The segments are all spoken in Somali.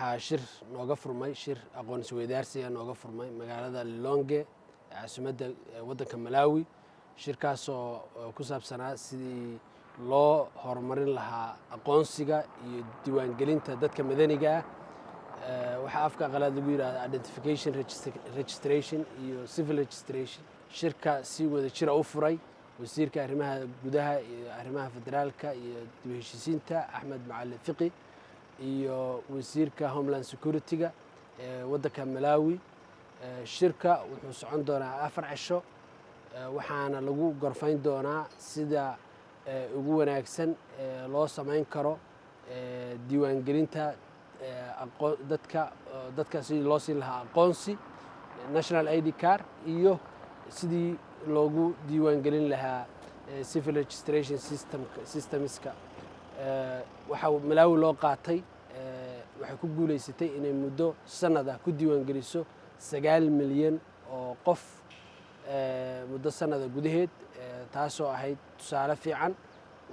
waxaa shir nooga furmay shir aqoonsi weydaarsiga nooga furmay magaalada Lilongwe caasimadda waddanka Malawi shirkaas oo ku saabsanaa sidii loo horumarin lahaa aqoonsiga iyo diiwaangelinta dadka madaniga ah waxa afka qalaad lagu yiraahdo identification registration iyo civil registration shirka si wada jira u furay wasiirka arrimaha gudaha iyo arrimaha federaalka iyo dib u heshiisiinta Axmed Macalin Fiqi iyo wasiirka Homeland Security-ga waddanka Malawi shirka wuxuu socon doonaa 4 cisho waxaana lagu gorfayn doonaa sida ugu wanaagsan loo sameyn karo diiwaangelinta dadka sidii loo siin lahaa aqoonsi national ID card iyo sidii loogu diiwaangelin lahaa civil registration systemska waxa Malawi loo qaatay waxay ku guuleysatay inay muddo sanad ah ku diiwaangeliso 9 milyan oo qof muddo sanad gudaheed taasoo ahayd tusaale fiican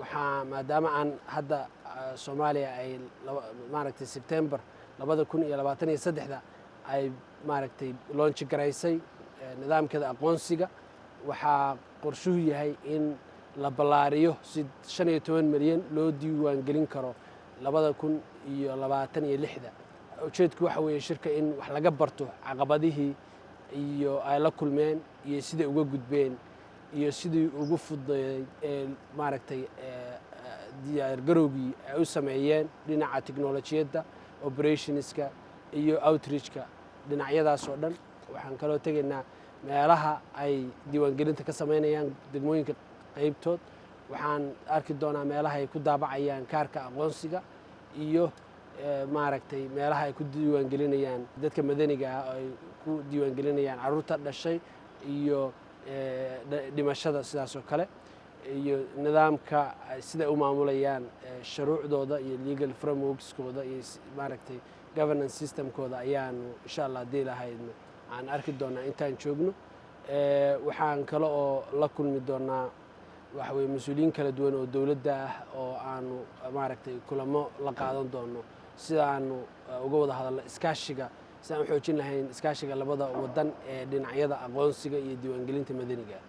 waxa maadaama aan hadda Soomaaliya ay maaragtay September 2023 ay maaragtay launch gareysay nidaamkeeda aqoonsiga waxa qorshuhu yahay in la balaariyo si 15 milyan loo diiwaan gelin karo 2026 ujeedku waxa weeye shirka in wax laga barto caqabadihii iyo ay la kulmeen iyo sidii uga gudbeen iyo sidii ugu fududeeyay maaragtay diyaar garowgii ay u sameeyeen dhinaca tiknoolajiyadda operationska iyo outreachka dhinacyadaas oo dhan waxaan kaloo tegaynaa meelaha ay diiwaangelinta ka sameynayaan degmooyinka qaybtood waxaan arki doonaa meelaha ay ku daabacayaan kaarka aqoonsiga iyo maaragtay meelaha ay ku diiwaangelinayaan dadka madaniga ah ay ku diiwaangelinayaan carruurta dhashay iyo dhimashada sidaas oo kale iyo nidaamka sida u maamulayaan shuruucdooda iyo legal frameworkskooda iyo maaragtay governance systemkooda ayaanu insha Allah hadii lahaydno aan arki doonaa intaan joogno waxaan kale oo la kulmi doonaa waxa weeye mas'uuliyiin kala duwan oo dawladda ah oo aanu maaragtay kulamo la qaadan doono sida aanu uga wada hadalno iskaashiga si aan u xoojin lahayn iskaashiga labada waddan ee dhinacyada aqoonsiga iyo diiwaangelinta madaniga